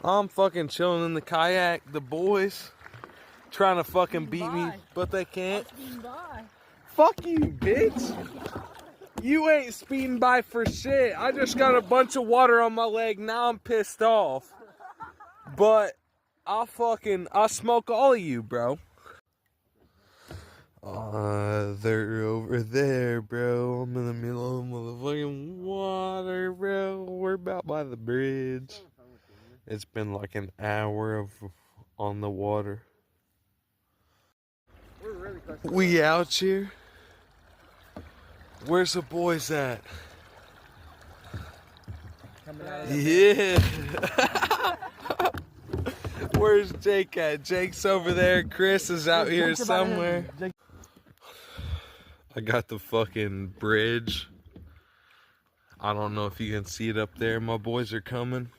I'm fucking chilling in the kayak. The boys trying to fucking beat me, but they can't. Fuck you, bitch. You ain't speeding by for shit. I just got a bunch of water on my leg. Now I'm pissed off. But I'll smoke all of you, bro. They're over there, bro. I'm in the middle of motherfucking water, bro. We're about by the bridge. It's been like an hour on the water. We out here. Where's the boys at? Yeah. Where's Jake at? Jake's over there. Chris is out here somewhere. I got the fucking bridge. I don't know if you can see it up there. My boys are coming.